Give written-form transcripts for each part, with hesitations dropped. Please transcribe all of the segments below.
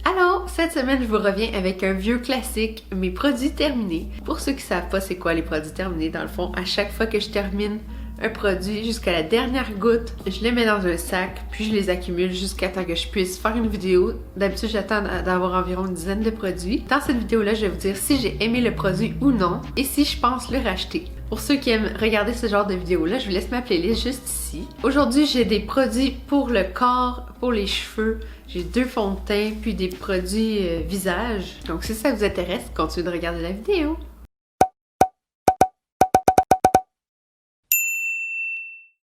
Alors, cette semaine, je vous reviens avec un vieux classique, mes produits terminés. Pour ceux qui savent pas c'est quoi les produits terminés, dans le fond, à chaque fois que je termine un produit jusqu'à la dernière goutte, je les mets dans un sac, puis je les accumule jusqu'à temps que je puisse faire une vidéo. D'habitude, j'attends d'avoir environ une dizaine de produits. Dans cette vidéo-là, je vais vous dire si j'ai aimé le produit ou non, et si je pense le racheter. Pour ceux qui aiment regarder ce genre de vidéos-là, je vous laisse ma playlist juste ici. Aujourd'hui, j'ai des produits pour le corps, pour les cheveux. J'ai 2 fonds de teint, puis des produits visage. Donc si ça vous intéresse, continuez de regarder la vidéo.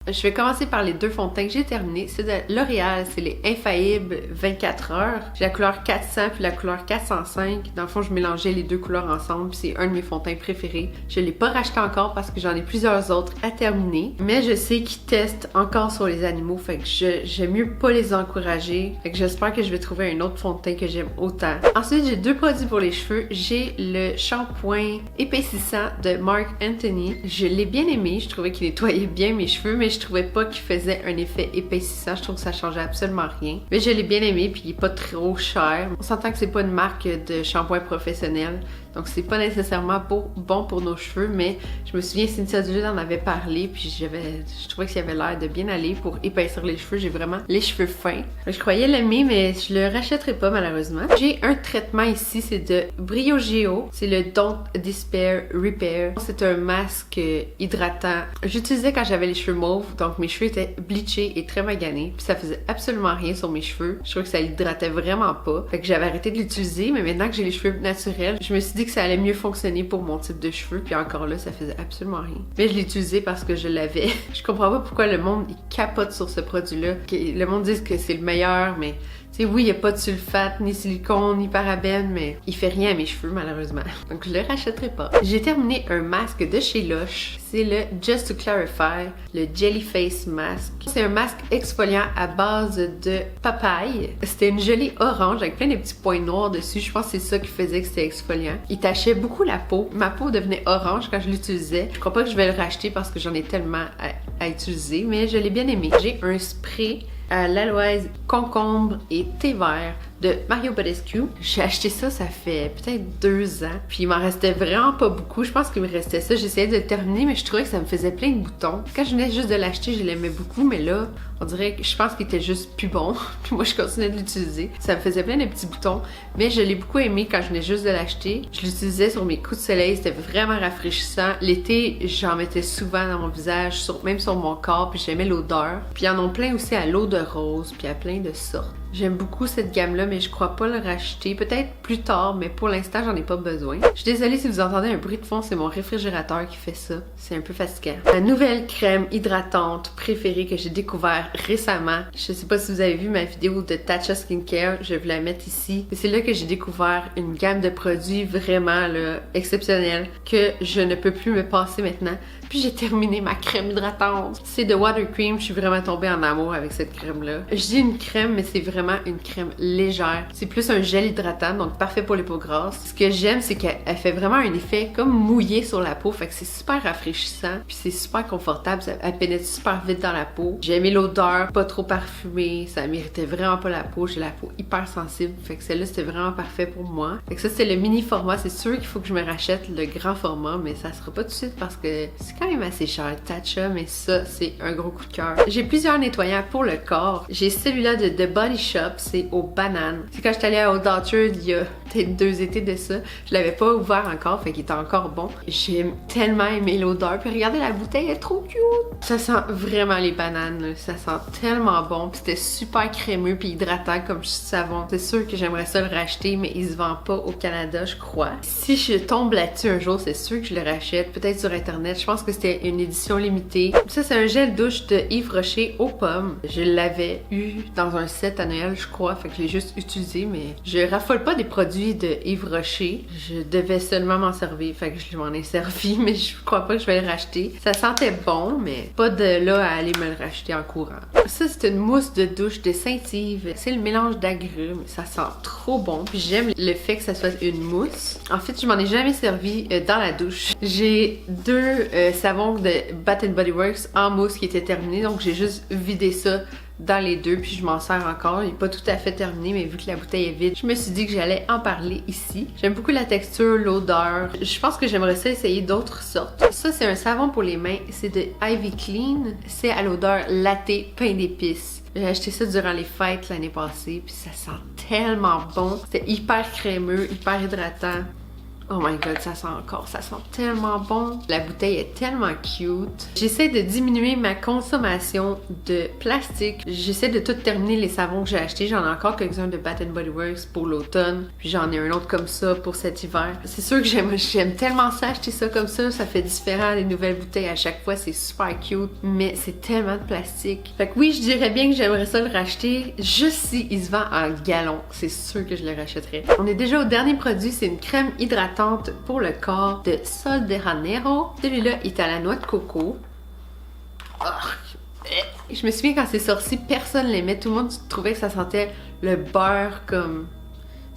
Je vais commencer par les 2 fonds de teint que j'ai terminés. C'est de L'Oréal, c'est les Infaillibles 24 heures. J'ai la couleur 400 puis la couleur 405. Dans le fond, je mélangeais les 2 couleurs ensemble, puis c'est un de mes fonds de teint préférés. Je l'ai pas racheté encore parce que j'en ai plusieurs autres à terminer. Mais je sais qu'ils testent encore sur les animaux, fait que j'aime mieux pas les encourager. Fait que j'espère que je vais trouver un autre fond de teint que j'aime autant. Ensuite, j'ai 2 produits pour les cheveux. J'ai le shampoing épaississant de Marc Anthony. Je l'ai bien aimé. Je trouvais qu'il nettoyait bien mes cheveux, mais je trouvais pas qu'il faisait un effet épaississant. Je trouve que ça changeait absolument rien. Mais je l'ai bien aimé, puis il est pas trop cher. On s'entend que c'est pas une marque de shampoing professionnel, donc c'est pas nécessairement bon pour nos cheveux, mais je me souviens, Cynthia Duluth en avait parlé, puis je trouvais qu'il avait l'air de bien aller pour épaissir les cheveux. J'ai vraiment les cheveux fins. Je croyais l'aimer, mais je le rachèterai pas malheureusement. J'ai un traitement ici, c'est de Briogeo. C'est le Don't Despair Repair. C'est un masque hydratant. J'utilisais quand j'avais les cheveux mauves, donc mes cheveux étaient bleachés et très maganés, puis ça faisait absolument rien sur mes cheveux. Je trouvais que ça hydratait vraiment pas. Fait que j'avais arrêté de l'utiliser, mais maintenant que j'ai les cheveux naturels, je me suis dit que ça allait mieux fonctionner pour mon type de cheveux, puis encore là, ça faisait absolument rien. Mais je l'ai utilisé parce que je l'avais. Je comprends pas pourquoi le monde il capote sur ce produit-là. Le monde dit que c'est le meilleur, mais tu sais, oui, il n'y a pas de sulfate, ni silicone, ni parabène, mais il fait rien à mes cheveux, malheureusement. Donc, je le rachèterai pas. J'ai terminé un masque de chez Lush. C'est le Just to Clarify, le Jelly Face Mask. C'est un masque exfoliant à base de papaye. C'était une gelée orange avec plein de petits points noirs dessus. Je pense que c'est ça qui faisait que c'était exfoliant. Il tachait beaucoup la peau. Ma peau devenait orange quand je l'utilisais. Je crois pas que je vais le racheter parce que j'en ai tellement à utiliser, mais je l'ai bien aimé. J'ai un spray à l'aloès, concombre et thé vert de Mario Badescu. J'ai acheté ça, ça fait peut-être 2 ans. Puis il m'en restait vraiment pas beaucoup. Je pense qu'il me restait ça. J'essayais de le terminer, mais je trouvais que ça me faisait plein de boutons. Quand je venais juste de l'acheter, je l'aimais beaucoup, mais là, on dirait que je pense qu'il était juste plus bon. Puis moi, je continuais de l'utiliser. Ça me faisait plein de petits boutons, mais je l'ai beaucoup aimé quand je venais juste de l'acheter. Je l'utilisais sur mes coups de soleil. C'était vraiment rafraîchissant. L'été, j'en mettais souvent dans mon visage, même sur mon corps, puis j'aimais l'odeur. Puis ils en ont plein aussi à l'eau de rose, puis à plein de sortes. J'aime beaucoup cette gamme-là, mais je crois pas le racheter. Peut-être plus tard, mais pour l'instant, j'en ai pas besoin. Je suis désolée si vous entendez un bruit de fond, c'est mon réfrigérateur qui fait ça. C'est un peu fatigant. La nouvelle crème hydratante préférée que j'ai découvert récemment. Je sais pas si vous avez vu ma vidéo de Tatcha Skincare, je vais vous la mettre ici. C'est là que j'ai découvert une gamme de produits vraiment là, exceptionnelle que je ne peux plus me passer maintenant. Puis j'ai terminé ma crème hydratante. C'est de Water Cream. Je suis vraiment tombée en amour avec cette crème-là. Je dis une crème, mais c'est vraiment une crème légère. C'est plus un gel hydratant, donc parfait pour les peaux grasses. Ce que j'aime, c'est qu'elle fait vraiment un effet comme mouillé sur la peau. Fait que c'est super rafraîchissant. Puis c'est super confortable. Elle pénètre super vite dans la peau. J'ai aimé l'odeur, pas trop parfumée. Ça méritait vraiment pas la peau. J'ai la peau hyper sensible. Fait que celle-là, c'était vraiment parfait pour moi. Fait que ça, c'est le mini format. C'est sûr qu'il faut que je me rachète le grand format, mais ça sera pas tout de suite parce que c'est quand même assez cher, Tatcha, mais ça, c'est un gros coup de cœur. J'ai plusieurs nettoyants pour le corps. J'ai celui-là de The Body Shop, c'est aux bananes. C'est quand j'étais allée à Old Orchard il y a peut-être 2 étés de ça. Je l'avais pas ouvert encore, fait qu'il était encore bon. J'ai tellement aimé l'odeur. Puis regardez, la bouteille, elle est trop cute! Ça sent vraiment les bananes, là. Ça sent tellement bon. Puis c'était super crémeux puis hydratant comme du savon. C'est sûr que j'aimerais ça le racheter, mais il se vend pas au Canada, je crois. Si je tombe là-dessus un jour, c'est sûr que je le rachète. Peut-être sur Internet. Je pense que c'était une édition limitée. Ça, c'est un gel douche de Yves Rocher aux pommes. Je l'avais eu dans un set à Noël, je crois. Fait que je l'ai juste utilisé, mais je raffole pas des produits de Yves Rocher. Je devais seulement m'en servir. Fait que je m'en ai servi, mais je crois pas que je vais le racheter. Ça sentait bon, mais pas de là à aller me le racheter en courant. Ça, c'est une mousse de douche de Saint-Yves. C'est le mélange d'agrumes. Ça sent trop bon. Puis j'aime le fait que ça soit une mousse. En fait, je m'en ai jamais servi dans la douche. J'ai 2 savons de Bath & Body Works en mousse qui étaient terminés. Donc, j'ai juste vidé ça dans les deux, puis je m'en sers encore. Il n'est pas tout à fait terminé, mais vu que la bouteille est vide, je me suis dit que j'allais en parler ici. J'aime beaucoup la texture, l'odeur. Je pense que j'aimerais ça essayer d'autres sortes. Ça, c'est un savon pour les mains. C'est de Ivy Clean. C'est à l'odeur latte pain d'épices. J'ai acheté ça durant les fêtes l'année passée, puis ça sent tellement bon. C'était hyper crémeux, hyper hydratant. Oh my god, ça sent encore, ça sent tellement bon. La bouteille est tellement cute. J'essaie de diminuer ma consommation de plastique. J'essaie de tout terminer les savons que j'ai achetés. J'en ai encore quelques-uns de Bath & Body Works pour l'automne. Puis j'en ai un autre comme ça pour cet hiver. C'est sûr que j'aime tellement ça, acheter ça comme ça. Ça fait différent des nouvelles bouteilles à chaque fois. C'est super cute. Mais c'est tellement de plastique. Fait que oui, je dirais bien que j'aimerais ça le racheter. Juste si il se vend en gallon. C'est sûr que je le rachèterais. On est déjà au dernier produit. C'est une crème hydratante pour le corps de Sol de Janeiro. Celui-là est à la noix de coco. Je me souviens quand c'est sorti, personne l'aimait. Tout le monde trouvait que ça sentait le beurre comme...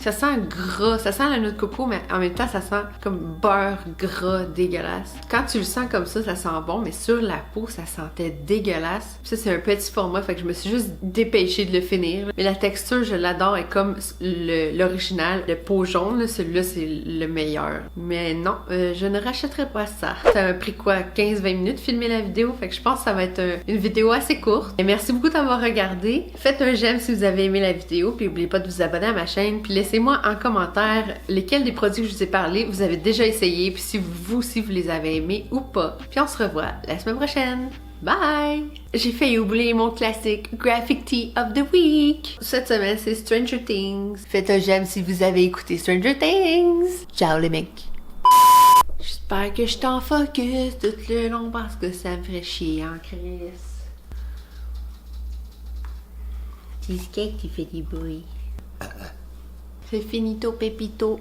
Ça sent gras, ça sent la noix de coco, mais en même temps, ça sent comme beurre gras dégueulasse. Quand tu le sens comme ça sent bon, mais sur la peau, ça sentait dégueulasse. Puis ça, c'est un petit format, fait que je me suis juste dépêchée de le finir. Mais la texture, je l'adore, est comme l'original. Le pot jaune, celui-là, c'est le meilleur. Mais non, je ne rachèterai pas ça. Ça m'a pris quoi, 15-20 minutes de filmer la vidéo, fait que je pense que ça va être une vidéo assez courte. Et merci beaucoup d'avoir regardé. Faites un j'aime si vous avez aimé la vidéo, puis n'oubliez pas de vous abonner à ma chaîne, puis laissez-moi en commentaire lesquels des produits que je vous ai parlé vous avez déjà essayé, puis si vous aussi vous les avez aimés ou pas. Puis on se revoit la semaine prochaine. Bye! J'ai failli oublier mon classique Graphic Tee of the Week. Cette semaine, c'est Stranger Things. Faites un j'aime si vous avez écouté Stranger Things. Ciao les mecs! J'espère que je t'en focus tout le long parce que ça me ferait chier en crise. Cheesecake qui fait des bruits. C'est finito, pépito.